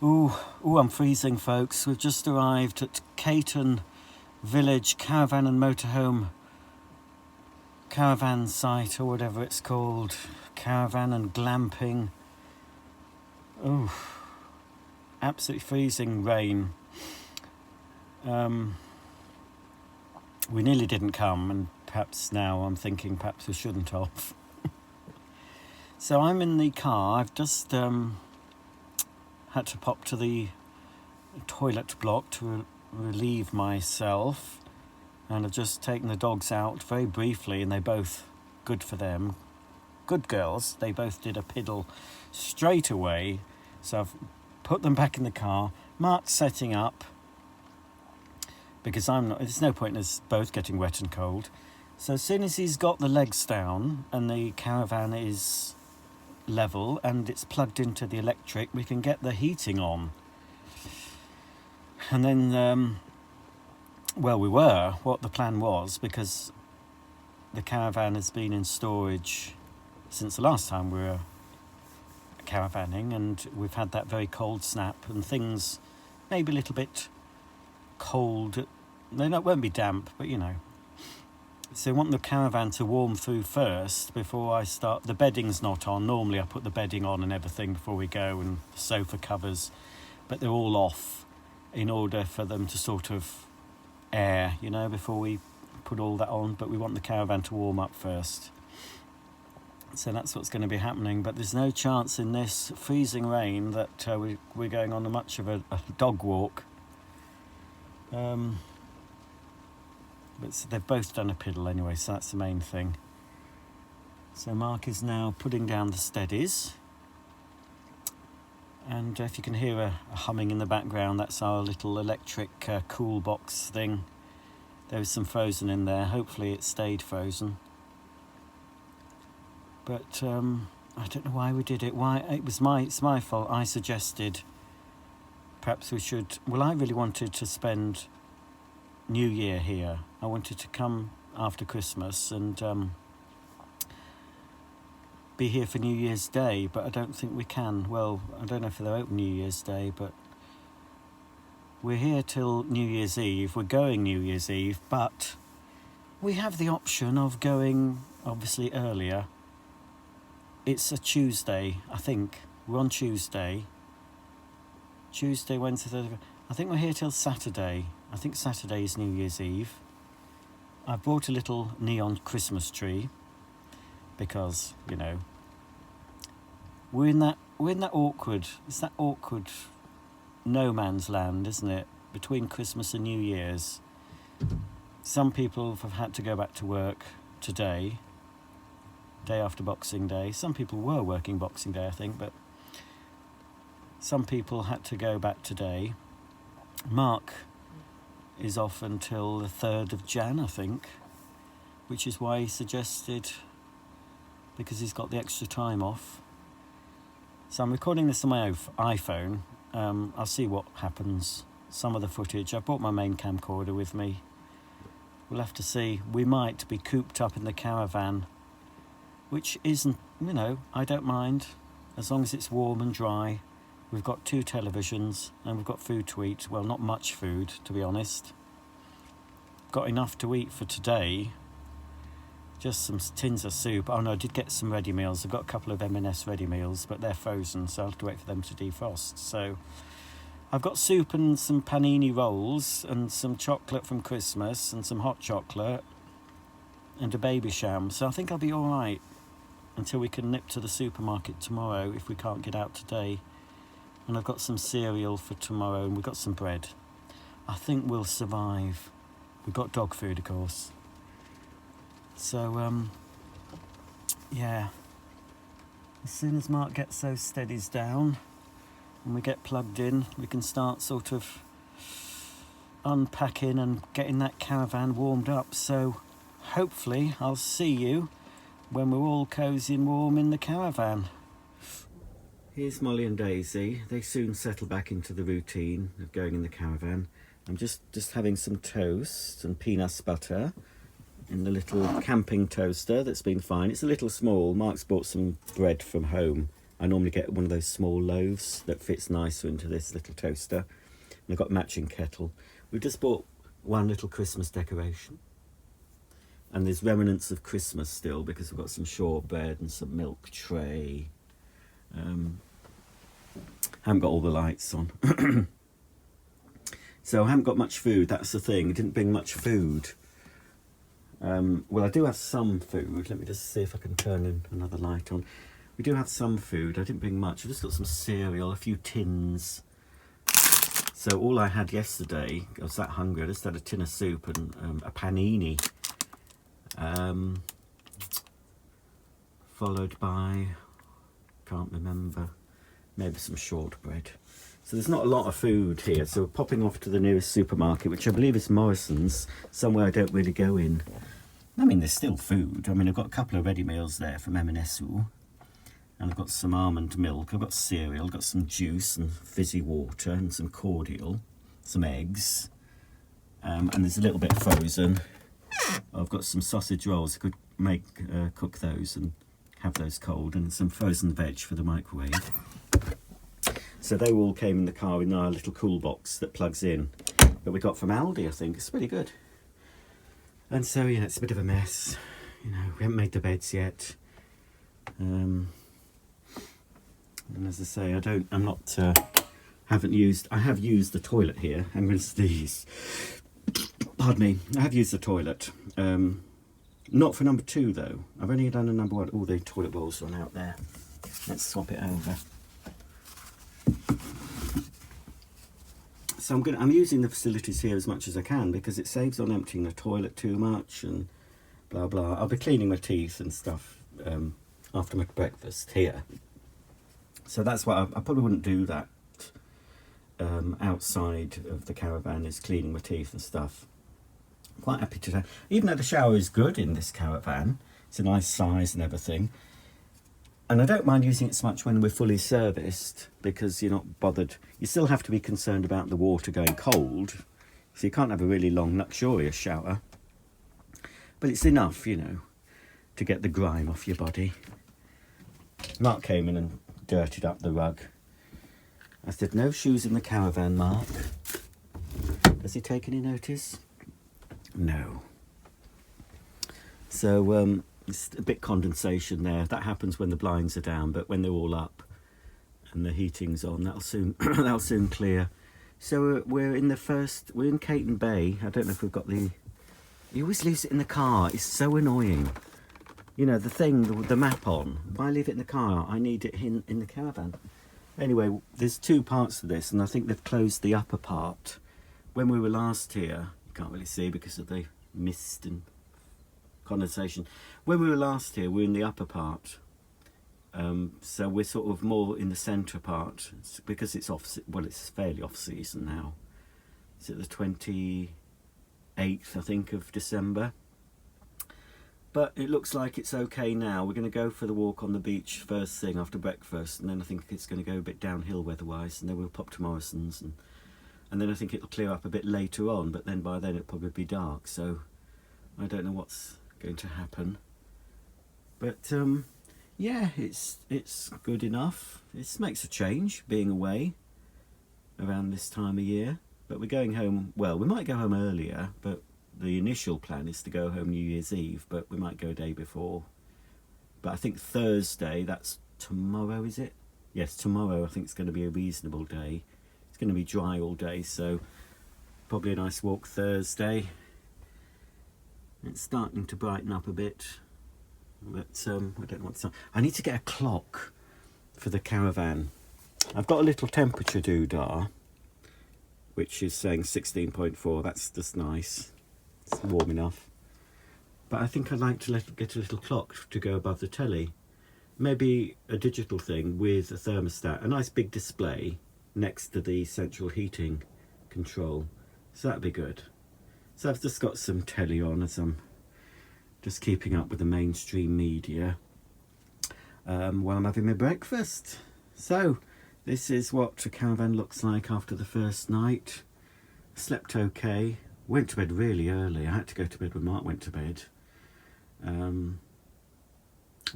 Ooh, I'm freezing, folks. We've just arrived at Cayton Village Caravan and Motorhome Caravan site, or whatever it's called. Caravan and glamping. Ooh, absolutely freezing rain. We nearly didn't come, and perhaps now I'm thinking perhaps we shouldn't have. So I'm in the car. I've just had to pop to the toilet block to relieve myself, and I've just taken the dogs out very briefly, and they both, good for them, good girls, they both did a piddle straight away. So I've put them back in the car. Mark's setting up because there's no point in us both getting wet and cold. So as soon as he's got the legs down and the caravan is level and it's plugged into the electric, we can get the heating on. And then what the plan was, because the caravan has been in storage since the last time we were caravanning, and we've had that very cold snap, and things maybe a little bit cold. They won't be damp, but so I want the caravan to warm through first before I start. The bedding's not on. Normally I put the bedding on and everything before we go, and the sofa covers, but they're all off in order for them to sort of air, before we put all that on. But we want the caravan to warm up first. So that's what's going to be happening. But there's no chance in this freezing rain that we're going on much of a dog walk. But they've both done a piddle anyway, so that's the main thing. So Mark is now putting down the steadies. And if you can hear a humming in the background, that's our little electric cool box thing. There was some frozen in there. Hopefully it stayed frozen. But I don't know why we did it. It's my fault. I suggested perhaps we should. Well, I really wanted to spend New Year here. I wanted to come after Christmas and be here for New Year's Day, but I don't think we can. Well, I don't know if they're open New Year's Day, but we're here till New Year's Eve. We're going New Year's Eve, but we have the option of going obviously earlier. It's a Tuesday, I think. We're on Tuesday, Wednesday, Thursday. I think we're here till Saturday. I think Saturday is New Year's Eve. I brought a little neon Christmas tree because, we're in that awkward, it's that awkward no man's land, isn't it? Between Christmas and New Year's. Some people have had to go back to work today, day after Boxing Day. Some people were working Boxing Day, I think, but some people had to go back today. Mark is off until the 3rd of Jan, I think, which is why he suggested, because he's got the extra time off. So I'm recording this on my iPhone. I'll see what happens. Some of the footage. I brought my main camcorder with me. We'll have to see. We might be cooped up in the caravan, which isn't, I don't mind, as long as it's warm and dry. We've got 2 televisions and we've got food to eat. Well, not much food, to be honest. Got enough to eat for today. Just some tins of soup. Oh no, I did get some ready meals. I've got a couple of M&S ready meals, but they're frozen, so I'll have to wait for them to defrost. So I've got soup and some panini rolls and some chocolate from Christmas and some hot chocolate and a baby sham. So I think I'll be all right until we can nip to the supermarket tomorrow if we can't get out today. And I've got some cereal for tomorrow, and we've got some bread. I think we'll survive. We've got dog food, of course. So, yeah. As soon as Mark gets those steadies down and we get plugged in, we can start sort of unpacking and getting that caravan warmed up. So, hopefully, I'll see you when we're all cosy and warm in the caravan. Here's Molly and Daisy. They soon settle back into the routine of going in the caravan. I'm just having some toast and peanut butter in the little camping toaster that's been fine. It's a little small. Mark's bought some bread from home I normally get one of those small loaves that fits nicer into this little toaster. And I've got a matching kettle. We've just bought one little Christmas decoration. And there's remnants of Christmas still because we've got some shortbread and some milk tray. Haven't got all the lights on. So I haven't got much food, that's the thing. I didn't bring much food. Well, I do have some food. Let me just see if I can turn in another light on. We do have some food. I didn't bring much. I just got some cereal, a few tins. So all I had yesterday, I was that hungry, I just had a tin of soup and a panini. Followed by, can't remember, maybe some shortbread. So there's not a lot of food here. So we're popping off to the nearest supermarket, which I believe is Morrison's, somewhere I don't really go in. I mean, there's still food. I mean, I've got a couple of ready meals there from M&S-oo. And I've got some almond milk, I've got cereal, I've got some juice and fizzy water and some cordial, some eggs. And there's a little bit frozen. I've got some sausage rolls. I could cook those and have those cold, and some frozen veg for the microwave. So they all came in the car in our little cool box that plugs in, that we got from Aldi, I think. It's really good. And so, yeah, it's a bit of a mess. You know, we haven't made the beds yet. And as I say, I have used the toilet here. I'm going to sneeze. Pardon me. I have used the toilet. Not for number 2 though. I've only done a number 1. Oh, the toilet bowl's run out there. Let's swap it over. So I'm using the facilities here as much as I can because it saves on emptying the toilet too much and blah blah. I'll be cleaning my teeth and stuff after my breakfast here. So that's why I probably wouldn't do that outside of the caravan, is cleaning my teeth and stuff. I'm quite happy to, even though the shower is good in this caravan, it's a nice size and everything. And I don't mind using it so much when we're fully serviced because you're not bothered. You still have to be concerned about the water going cold. So you can't have a really long, luxurious shower. But it's enough, you know, to get the grime off your body. Mark came in and dirtied up the rug. I said, no shoes in the caravan, Mark. Does he take any notice? No. So, it's a bit condensation there. That happens when the blinds are down, but when they're all up and the heating's on, that'll soon clear. So we're in Cayton Bay. I don't know if we've got the. He always leaves it in the car. It's so annoying. You know, the map on. Why leave it in the car? I need it in the caravan. Anyway, there's 2 parts to this, and I think they've closed the upper part. When we were last here, you can't really see because of the mist and condensation. When we were last here, we're in the upper part. So we're sort of more in the centre part because it's it's fairly off season now. Is it the 28th, I think, of December? But it looks like it's okay now. We're going to go for the walk on the beach first thing after breakfast, and then I think it's going to go a bit downhill weather-wise, and then we'll pop to Morrison's, and then I think it'll clear up a bit later on, but then by then it'll probably be dark, so I don't know what's going to happen. But yeah, it's good enough. It makes a change being away around this time of year, but we're going home. Well, we might go home earlier, but the initial plan is to go home New Year's Eve, but we might go a day before. But I think Thursday, that's tomorrow, is it? Yes, tomorrow I think it's going to be a reasonable day. It's going to be dry all day, so probably a nice walk Thursday. It's starting to brighten up a bit, but I don't know what's on. I need to get a clock for the caravan. I've got a little temperature doodah, which is saying 16.4. That's just nice. It's warm enough. But I think I'd like to get a little clock to go above the telly. Maybe a digital thing with a thermostat, a nice big display next to the central heating control. So that'd be good. So I've just got some telly on as I'm just keeping up with the mainstream media while I'm having my breakfast. So this is what a caravan looks like after the first night. Slept okay. Went to bed really early. I had to go to bed when Mark went to bed. Well,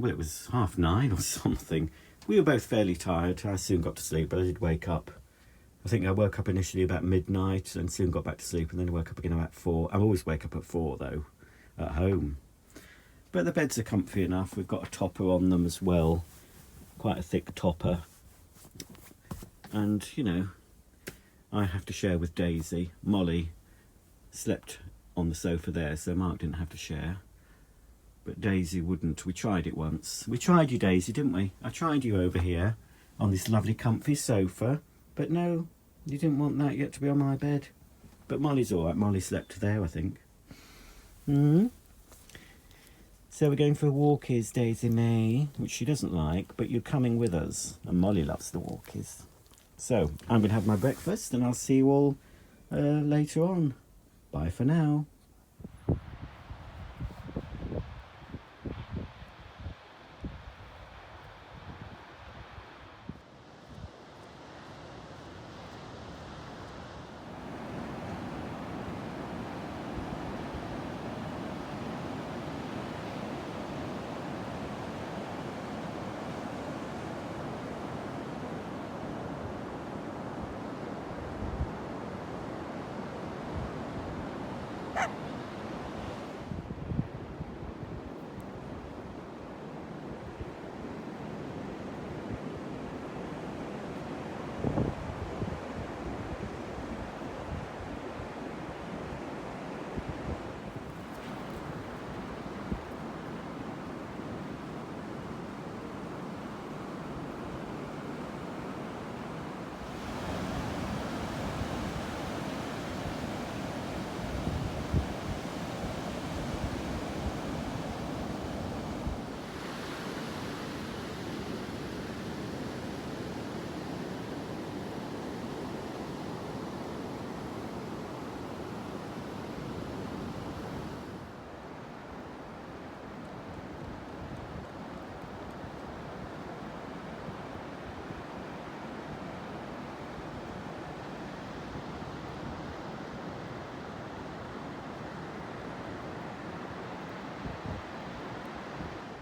it was 9:30 or something. we were both fairly tired. I soon got to sleep, but I did wake up. I think I woke up initially about midnight and soon got back to sleep, and then I woke up again about 4. I always wake up at 4 though, at home. But the beds are comfy enough. We've got a topper on them as well, quite a thick topper. And, you know, I have to share with Daisy. Molly slept on the sofa there, so Mark didn't have to share. But Daisy wouldn't. We tried it once. We tried you, Daisy, didn't we? I tried you over here on this lovely comfy sofa. But no, you didn't want that yet to be on my bed. But Molly's all right. Molly slept there, I think. So we're going for walkies, Daisy May, which she doesn't like, but you're coming with us. And Molly loves the walkies. So I'm going to have my breakfast and I'll see you all later on. Bye for now.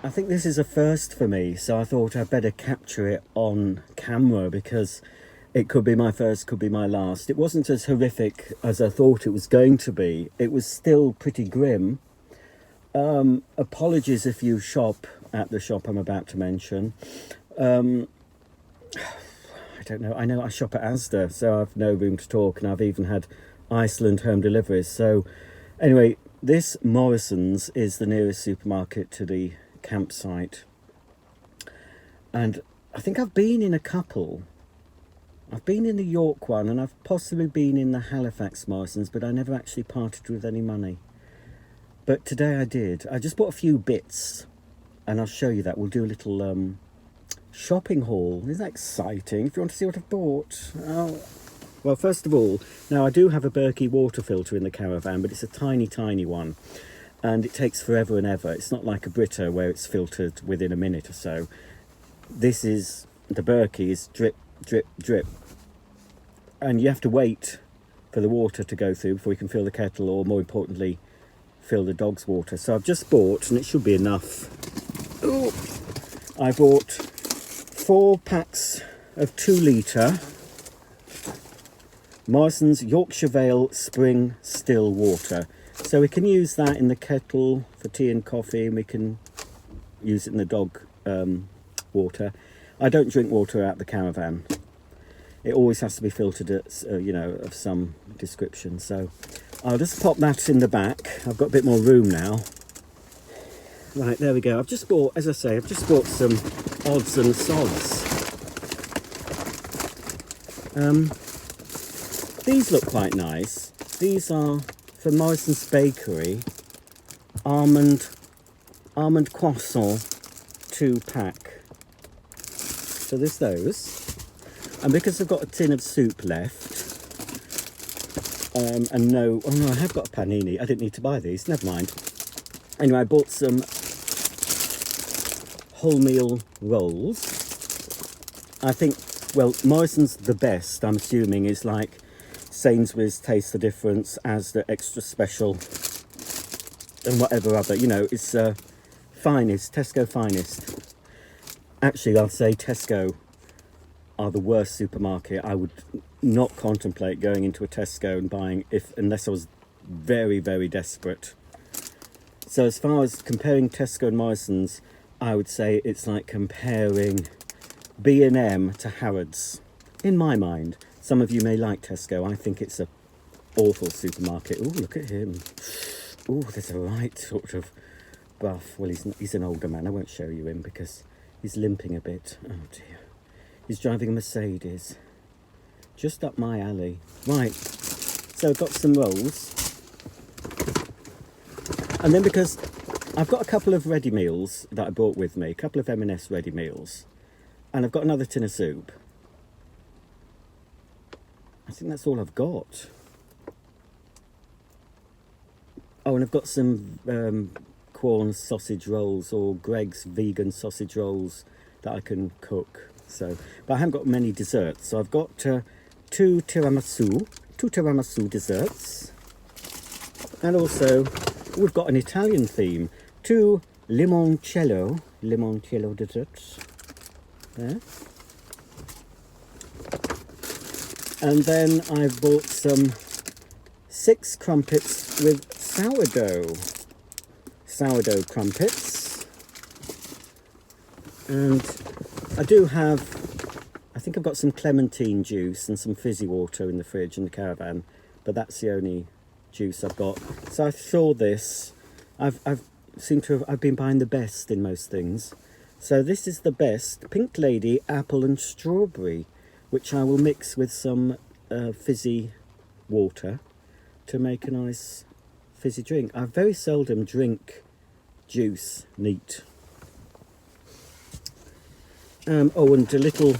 I think this is a first for me, so I thought I'd better capture it on camera because it could be my first, could be my last. It wasn't as horrific as I thought it was going to be. It was still pretty grim. Apologies if you shop at the shop I'm about to mention. I don't know. I know I shop at Asda, so I've no room to talk, and I've even had Iceland home deliveries. So anyway, this Morrison's is the nearest supermarket to the campsite, and I think I've been in a couple. I've been in the York one, and I've possibly been in the Halifax Morrison's, but I never actually parted with any money. But today I did. I just bought a few bits, and I'll show you that. We'll do a little shopping haul. Isn't that exciting? If you want to see what I've bought. Well, first of all, now I do have a Berkey water filter in the Caravan, but it's a tiny, tiny one. And it takes forever and ever. It's not like a Brita where it's filtered within a minute or so. This is, the Berkey is drip, drip, drip. And you have to wait for the water to go through before you can fill the kettle, or more importantly, fill the dog's water. So I've just bought, and it should be enough. Ooh. I bought 4 packs of 2 litre Morrison's Yorkshire Vale Spring Still Water. So we can use that in the kettle for tea and coffee, and we can use it in the dog water. I don't drink water out the Caravan. It always has to be filtered at, you know, of some description. So I'll just pop that in the back. I've got a bit more room now. Right, there we go. I've just bought, as I say, I've just bought some odds and sods. These look quite nice. These are for Morrison's Bakery, almond croissant 2-pack. So there's those. And because I've got a tin of soup left, and no, oh no, I have got a panini. I didn't need to buy these, never mind. Anyway, I bought some wholemeal rolls. I think, well, Morrison's the best, I'm assuming, is like Sainsbury's Taste the Difference, as the extra special, and whatever other, you know, it's finest, Tesco finest. Actually, I'll say Tesco are the worst supermarket. I would not contemplate going into a Tesco and buying unless I was very, very desperate. So as far as comparing Tesco and Morrison's, I would say it's like comparing B&M to Harrods. In my mind, some of you may like Tesco. I think it's a awful supermarket. Oh, look at him. Oh, there's a right sort of buff. Well, he's an older man. I won't show you him because he's limping a bit. Oh dear. He's driving a Mercedes. Just up my alley. Right. So I've got some rolls. And then because I've got a couple of ready meals that I brought with me, a couple of M&S ready meals, and I've got another tin of soup. I think that's all I've got. Oh, and I've got some Quorn sausage rolls or Greg's vegan sausage rolls that I can cook. So, but I haven't got many desserts. So I've got two tiramisu desserts, and also we've got an Italian theme, 2 limoncello desserts there. And then I've bought some 6 crumpets with sourdough crumpets. And I do have, I think I've got some clementine juice and some fizzy water in the fridge in the caravan, but that's the only juice I've got. So I saw this. I've been buying the best in most things. So this is the best, Pink Lady apple and strawberry, which I will mix with some fizzy water to make a nice fizzy drink. I very seldom drink juice neat. Oh, and a little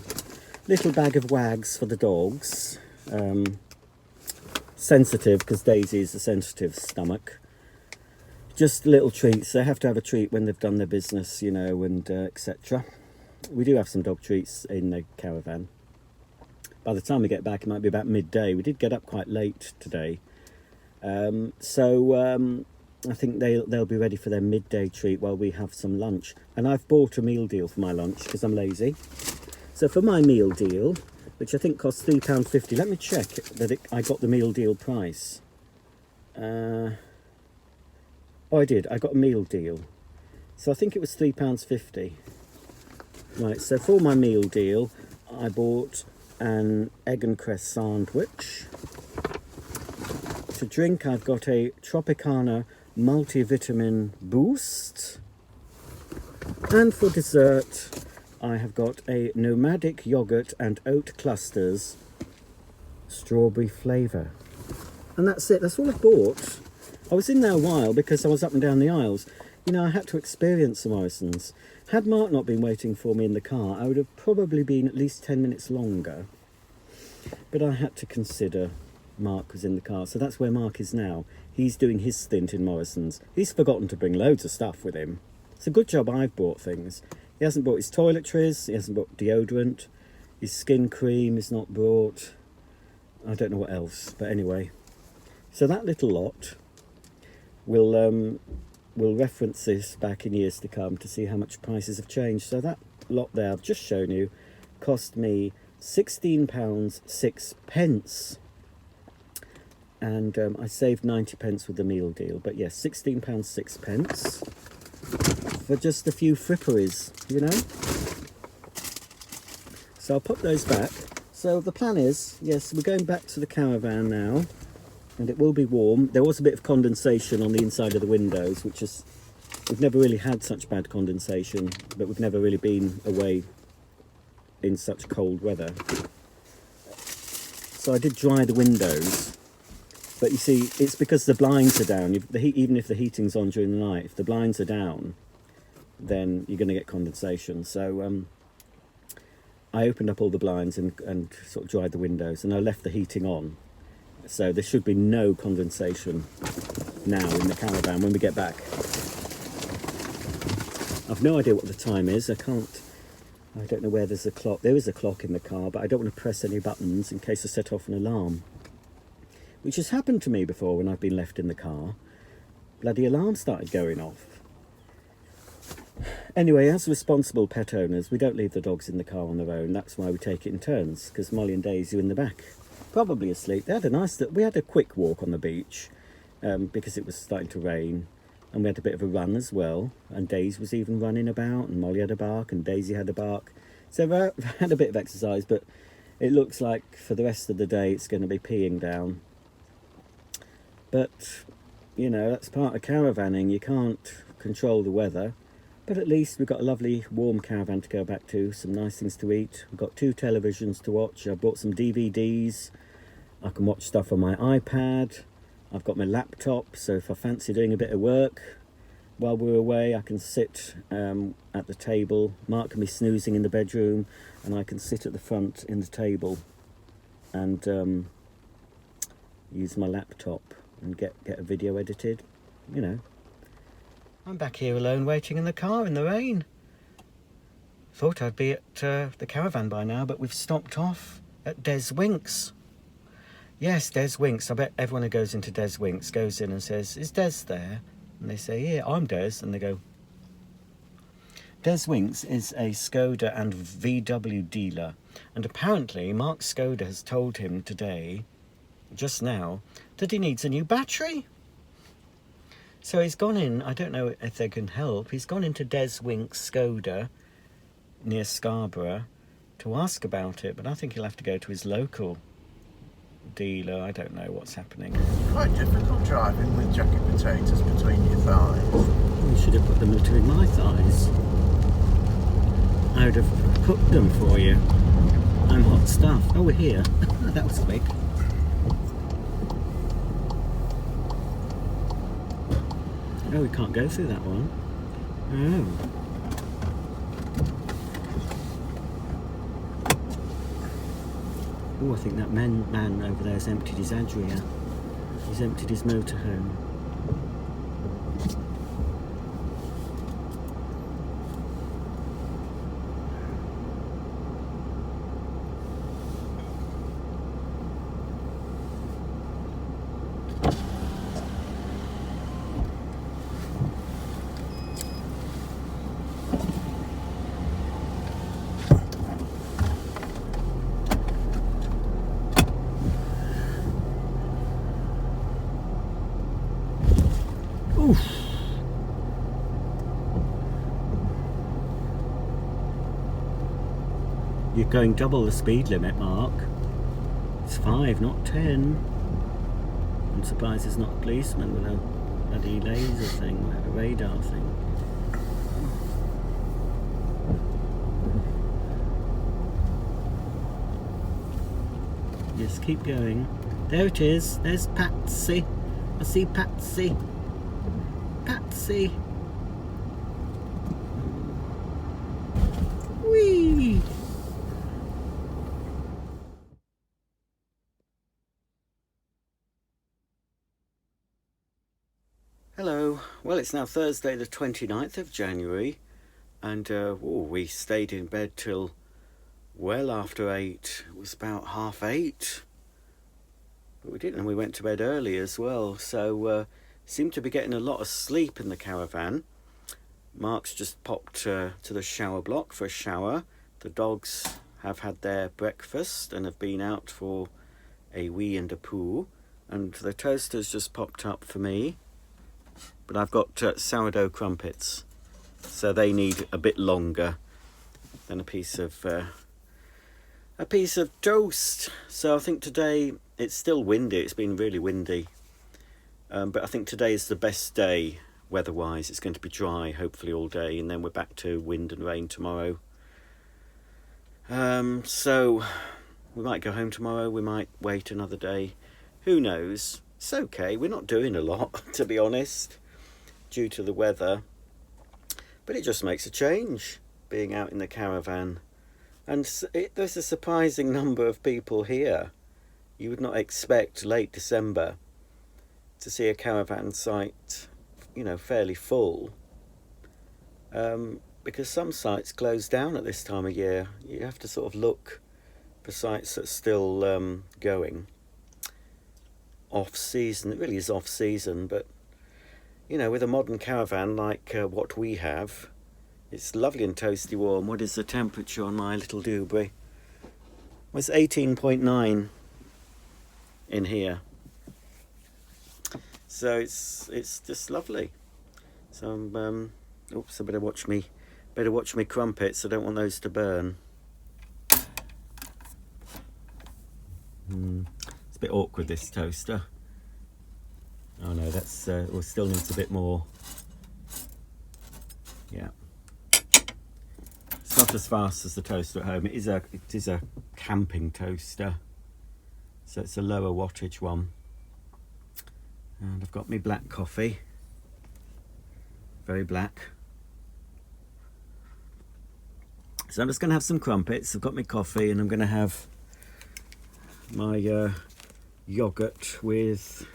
bag of wags for the dogs. Sensitive, because Daisy's a sensitive stomach. Just little treats. They have to have a treat when they've done their business, you know, and etc. We do have some dog treats in the caravan. By the time we get back, it might be about midday. We did get up quite late today. So I think they'll be ready for their midday treat while we have some lunch. And I've bought a meal deal for my lunch because I'm lazy. So for my meal deal, which I think costs £3.50, let me check that I got the meal deal price. Oh, I did. I got a meal deal. So I think it was £3.50. Right, so for my meal deal, I bought an egg and cress sandwich. To drink, I've got a Tropicana multivitamin boost. And for dessert, I have got a nomadic yogurt and oat clusters strawberry flavour. And that's it. That's all I've bought. I was in there a while because I was up and down the aisles. You know, I had to experience the Morrisons. Had Mark not been waiting for me in the car, I would have probably been at least 10 minutes longer. But I had to consider Mark was in the car. So that's where Mark is now. He's doing his stint in Morrisons. He's forgotten to bring loads of stuff with him. It's a good job I've bought things. He hasn't bought his toiletries. He hasn't bought deodorant. His skin cream is not brought. I don't know what else. But anyway. So that little lot... We'll reference this back in years to come to see how much prices have changed. So that lot there I've just shown you cost me £16.06, and I saved 90p with the meal deal. But yes, £16.06 for just a few fripperies, you know. So I'll put those back. So the plan is, yes, we're going back to the caravan now. And it will be warm. There was a bit of condensation on the inside of the windows, which is, we've never really had such bad condensation, but we've never really been away in such cold weather. So I did dry the windows, but you see, it's because the blinds are down. Even if the heating's on during the night, if the blinds are down, then you're going to get condensation. So I opened up all the blinds and sort of dried the windows, and I left the heating on. So there should be no condensation now in the caravan when we get back. I've no idea what the time is. I don't know where there's a clock. There is a clock in the car, but I don't want to press any buttons in case I set off an alarm. Which has happened to me before when I've been left in the car. Bloody alarm started going off. Anyway, as responsible pet owners, we don't leave the dogs in the car on their own. That's why we take it in turns, because Molly and Daisy are in the back, probably asleep. We had a quick walk on the beach because it was starting to rain, and we had a bit of a run as well. And Daisy was even running about, and Molly had a bark, and Daisy had a bark. So we had a bit of exercise, but it looks like for the rest of the day it's going to be peeing down. But, you know, that's part of caravanning. You can't control the weather. But at least we've got a lovely warm caravan to go back to, some nice things to eat. We've got 2 televisions to watch. I bought some DVDs. I can watch stuff on my iPad. I've got my laptop, so if I fancy doing a bit of work while we're away, I can sit at the table. Mark can be snoozing in the bedroom, and I can sit at the front in the table and use my laptop and get a video edited, you know. I'm back here alone waiting in the car in the rain. Thought I'd be at the caravan by now, but we've stopped off at Des Winks. Yes, Des Winks. I bet everyone who goes into Des Winks goes in and says, "Is Des there?" And they say, "Yeah, I'm Des." And they go. Des Winks is a Skoda and VW dealer. And apparently Mark Skoda has told him today, just now, that he needs a new battery. So he's gone in, I don't know if they can help, he's gone into Des Winks Skoda near Scarborough to ask about it, but I think he'll have to go to his local dealer. I don't know what's happening. Quite difficult driving with jacket potatoes between your thighs. You should have put them between my thighs. I would have cooked them for you. I'm hot stuff. Oh, we're here. That was quick. Oh, we can't go through that one. Oh. Oh, I think that man over there has emptied his Adria. He's emptied his motorhome. You're going double the speed limit, Mark. It's 5, not 10. I'm surprised there's not a policeman with a bloody laser thing, a radar thing. Just keep going. There it is. There's Patsy. I see Patsy. Patsy. Whee! Hello. Well, it's now Thursday the 29th of January, and we stayed in bed till well after 8. It was about 7:30. But we didn't, and we went to bed early as well, so seemed to be getting a lot of sleep in the caravan. Mark's just popped to the shower block for a shower. The dogs have had their breakfast and have been out for a wee and a poo, and the toaster's just popped up for me. But I've got sourdough crumpets, so they need a bit longer than a piece of toast. So I think today it's still windy. It's been really windy, but I think today is the best day weather-wise. It's going to be dry, hopefully all day, and then we're back to wind and rain tomorrow. So we might go home tomorrow. We might wait another day. Who knows? It's okay. We're not doing a lot, to be honest, due to the weather. But it just makes a change, being out in the caravan. And there's a surprising number of people here. You would not expect late December to see a caravan site, you know, fairly full. Because some sites close down at this time of year. You have to sort of look for sites that are still going. Off-season, it really is off-season, but, you know, with a modern caravan like what we have, It's lovely and toasty warm. What is the temperature on my little Dewberry? Well, it's 18.9 in here. So it's just lovely. So oops, I better watch me crumpets. I don't want those to burn. It's a bit awkward, this toaster. Oh no, that's well, still needs a bit more. Yeah, it's not as fast as the toaster at home. It is a camping toaster, so it's a lower wattage one. And I've got my black coffee, very black. So I'm just going to have some crumpets. I've got my coffee, and I'm going to have my yogurt with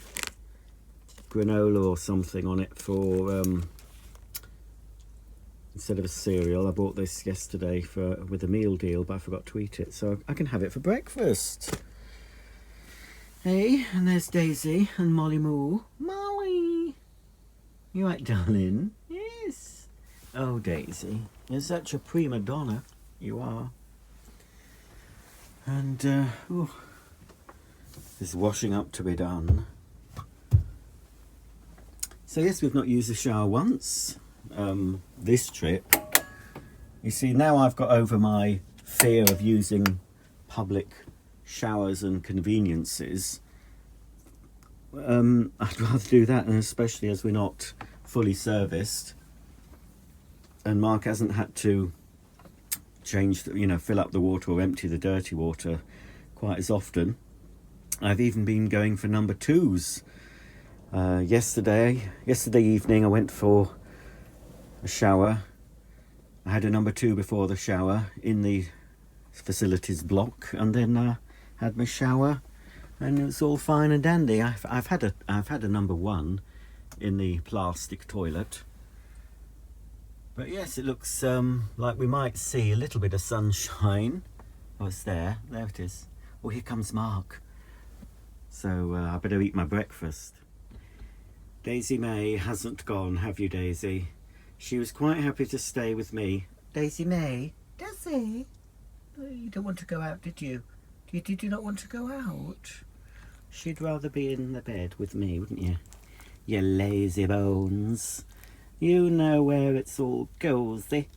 granola or something on it for instead of a cereal. I bought this yesterday with a meal deal, but I forgot to eat it, so I can have it for breakfast. Hey, and there's Daisy and Molly Moo. Molly, you right, darling? Yes. Oh, Daisy, you're such a prima donna. You are. And there's washing up to be done. So yes, we've not used the shower once this trip. You see, now I've got over my fear of using public showers and conveniences. I'd rather do that, and especially as we're not fully serviced, and Mark hasn't had to change, fill up the water or empty the dirty water quite as often. I've even been going for number twos. Yesterday evening I went for a shower. I had a number two before the shower in the facilities block, and then had my shower, and it was all fine and dandy. I've had a number one in the plastic toilet, but yes, it looks like we might see a little bit of sunshine. Oh, it's there it is. Oh, here comes Mark. So I better eat my breakfast. Daisy May hasn't gone, have you, Daisy? She was quite happy to stay with me. Daisy May? Daisy? Oh, you don't want to go out, did you? Did you not want to go out? She'd rather be in the bed with me, wouldn't you? You lazy bones. You know where it's all cozy.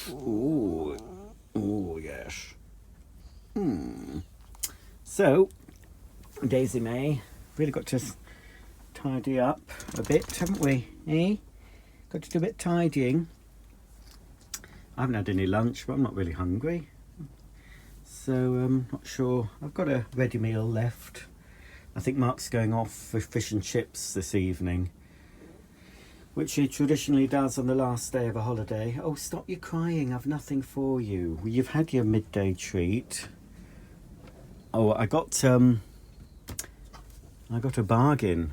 Ooh. Oh, yes. So, Daisy May, really got to tidy up a bit, haven't we? Eh? Got to do a bit of tidying. I haven't had any lunch, but I'm not really hungry. So I'm not sure. I've got a ready meal left. I think Mark's going off for fish and chips this evening, which he traditionally does on the last day of a holiday. Oh, stop your crying. I've nothing for you. Well, you've had your midday treat. Oh, I got a bargain.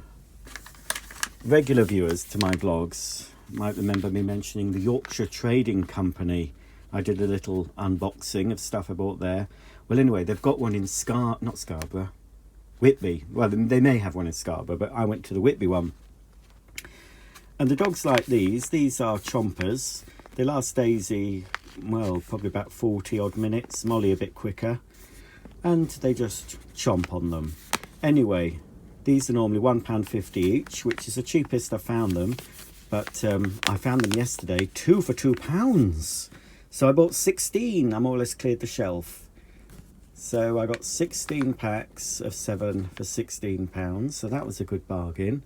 Regular viewers to my vlogs might remember me mentioning the Yorkshire Trading Company. I did a little unboxing of stuff I bought there. Well, anyway, they've got one in not Scarborough, Whitby. Well, they may have one in Scarborough, but I went to the Whitby one. And the dogs like these are chompers. They last Daisy, well, probably about 40 odd minutes, Molly a bit quicker, and they just chomp on them. Anyway, these are normally £1.50 each, which is the cheapest I found them, but I found them yesterday 2 for £2. So I bought 16. I more or less cleared the shelf. So I got 16 packs of 7 for £16. So that was a good bargain.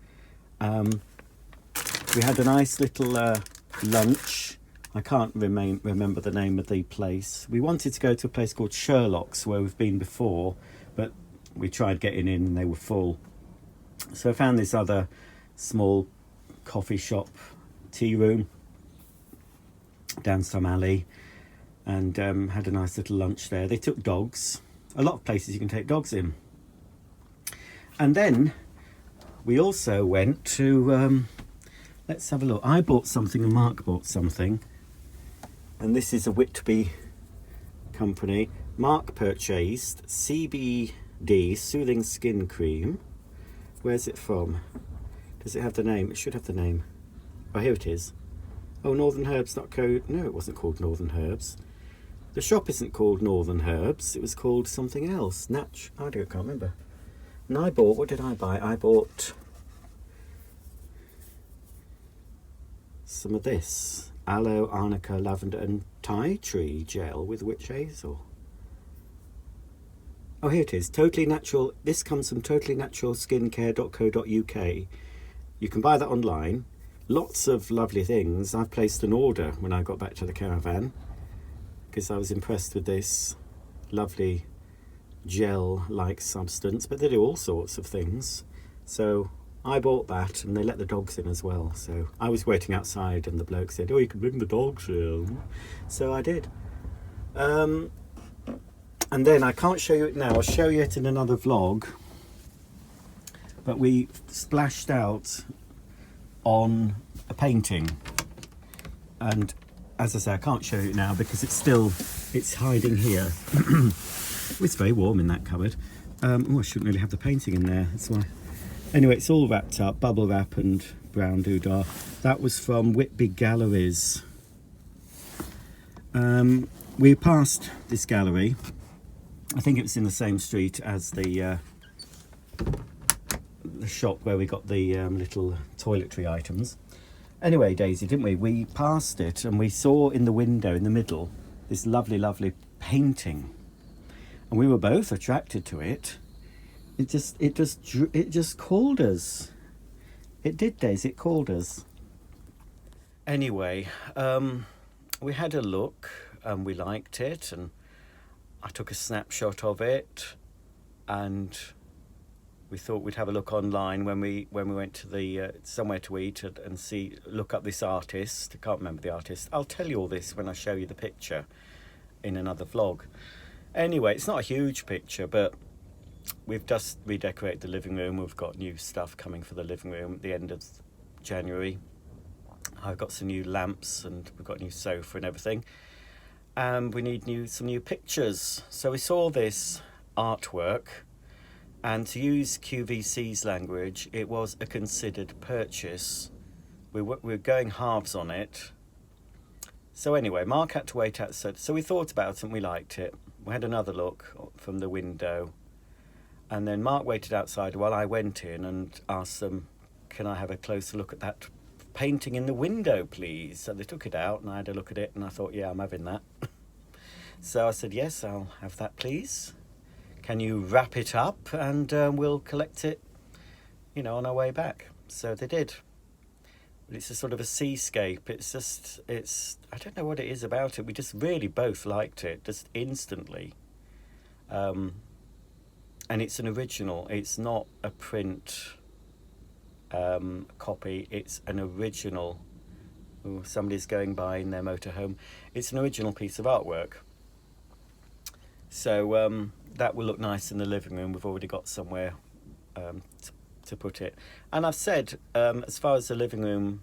We had a nice little lunch. I can't remember the name of the place. We wanted to go to a place called Sherlock's, where we've been before, but we tried getting in and they were full. So I found this other small coffee shop, tea room down some alley, and had a nice little lunch there. They took dogs. A lot of places you can take dogs in. And then we also went to let's have a look. I bought something and Mark bought something, and this is a Whitby company. Mark purchased CBD Soothing Skin Cream. Where's it from? Does it have the name? It should have the name. Oh, here it is. Oh, northernherbs.co. No, it wasn't called Northern Herbs. The shop isn't called Northern Herbs. It was called something else. I can't remember. And I bought, what did I buy? I bought some of this. Aloe, arnica, lavender and Thai tree gel with witch hazel. Oh, here it is. Totally Natural. This comes from totallynaturalskincare.co.uk. You can buy that online. Lots of lovely things. I've placed an order when I got back to the caravan because I was impressed with this lovely gel-like substance, but they do all sorts of things. So I bought that, and they let the dogs in as well. So I was waiting outside, and the bloke said, "Oh, you can bring the dogs in." So I did. And then I can't show you it now. I'll show you it in another vlog. But we splashed out on a painting, and as I say, I can't show you it now because it's hiding here. It's very warm in that cupboard. Oh, I shouldn't really have the painting in there, that's why. Anyway, it's all wrapped up, bubble wrap and brown doodah. That was from Whitby Galleries. We passed this gallery. I think it was in the same street as the shop where we got the little toiletry items. Anyway, Daisy, didn't we? We passed it and we saw in the window in the middle this lovely, lovely painting, and we were both attracted to it. It just called us. It did, Daisy. It called us. Anyway, we had a look and we liked it, and I took a snapshot of it, and we thought we'd have a look online when we went to the somewhere to eat and look up this artist. I can't remember the artist. I'll tell you all this when I show you the picture in another vlog. Anyway, it's not a huge picture, but we've just redecorated the living room. We've got new stuff coming for the living room at the end of January. I've got some new lamps and we've got a new sofa and everything. And we need some new pictures. So we saw this artwork, and to use QVC's language, it was a considered purchase. We're going halves on it. So anyway, Mark had to wait outside. So we thought about it and we liked it. We had another look from the window. And then Mark waited outside while I went in and asked them, "Can I have a closer look at that painting in the window, please?" So they took it out and I had a look at it and I thought, yeah, I'm having that. So I said, "Yes, I'll have that, please. Can you wrap it up and we'll collect it, on our way back?" So they did. It's a sort of a seascape. I don't know what it is about it. We just really both liked it, just instantly. And it's an original. It's not a print copy. It's an original. Ooh, somebody's going by in their motorhome. It's an original piece of artwork. So that will look nice in the living room. We've already got somewhere to put it. And I've said, as far as the living room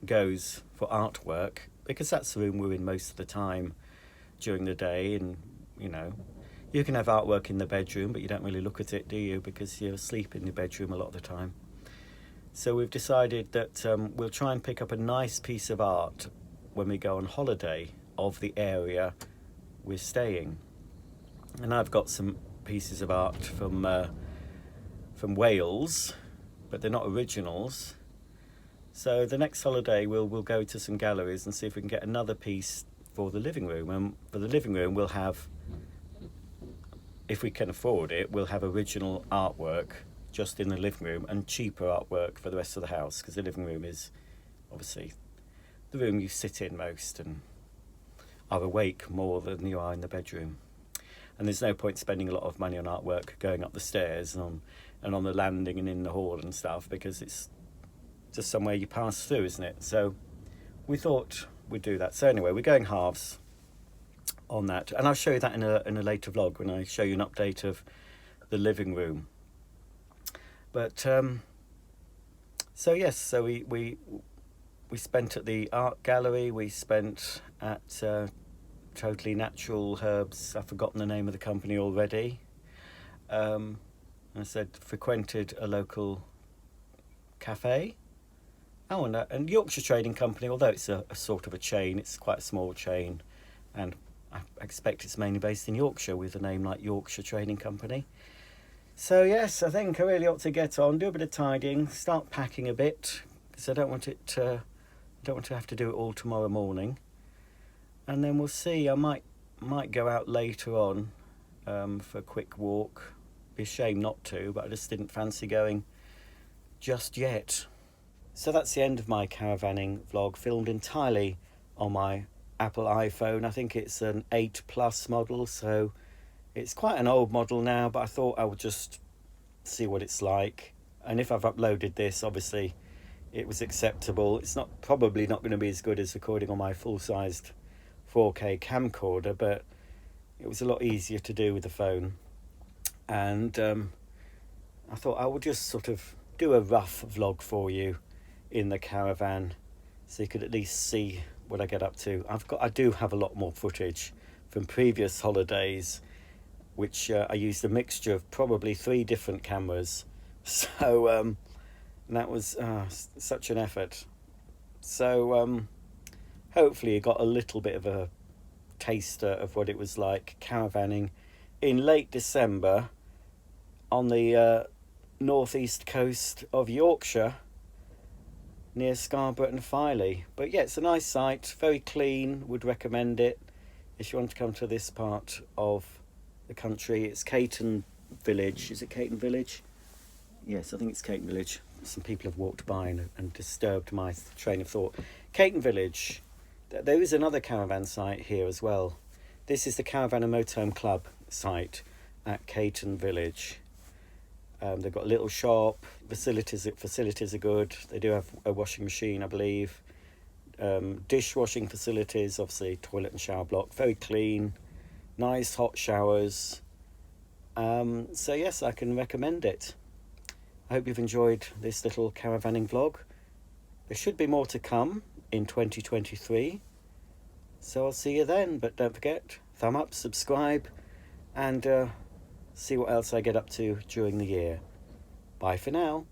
goes for artwork, because that's the room we're in most of the time during the day, and you can have artwork in the bedroom, but you don't really look at it, do you? Because you're asleep in your bedroom a lot of the time. So we've decided that we'll try and pick up a nice piece of art when we go on holiday of the area we're staying. And I've got some pieces of art from Wales, but they're not originals. So the next holiday we'll go to some galleries and see if we can get another piece for the living room. And for the living room we'll have, if we can afford it, we'll have original artwork just in the living room and cheaper artwork for the rest of the house, because the living room is obviously the room you sit in most and are awake more than you are in the bedroom. And there's no point spending a lot of money on artwork going up the stairs and on the landing and in the hall and stuff, because it's just somewhere you pass through, isn't it? So we thought we'd do that. So anyway, we're going halves on that, and I'll show you that in a later vlog when I show you an update of the living room. But so yes, so we spent at the art gallery. We spent at Totally Natural Herbs. I've forgotten the name of the company already. I said frequented a local cafe Oh, and Yorkshire Trading Company, although it's a sort of a chain, it's quite a small chain, and I expect it's mainly based in Yorkshire with a name like Yorkshire Trading Company. So yes, I think I really ought to get on, do a bit of tidying, start packing a bit, because I don't want to have to do it all tomorrow morning, and then we'll see. I might go out later on for a quick walk. Be a shame not to, but I just didn't fancy going just yet. So that's the end of my caravanning vlog, filmed entirely on my Apple iPhone. I think it's an 8 Plus model, so it's quite an old model now, but I thought I would just see what it's like. And if I've uploaded this, obviously it was acceptable. It's probably not going to be as good as recording on my full-sized 4K camcorder, but it was a lot easier to do with the phone. And I thought I would just sort of do a rough vlog for you in the caravan, so you could at least see what I get up to. I do have a lot more footage from previous holidays, which I used a mixture of probably 3 different cameras. So that was such an effort. So hopefully you got a little bit of a taster of what it was like caravanning in late December on the northeast coast of Yorkshire, near Scarborough and Filey. But yeah, it's a nice site, very clean, would recommend it if you want to come to this part of the country. It's Cayton Village. Is it Cayton Village? Yes, I think it's Cayton Village. Some people have walked by and disturbed my train of thought. Cayton Village. There is another caravan site here as well. This is the Caravan and Motorhome Club site at Cayton Village. They've got a little shop. Facilities are good. They do have a washing machine, I believe. Dishwashing facilities, obviously toilet and shower block. Very clean. Nice hot showers. So yes, I can recommend it. I hope you've enjoyed this little caravanning vlog. There should be more to come in 2023. So I'll see you then. But don't forget, thumb up, subscribe, and see what else I get up to during the year. Bye for now.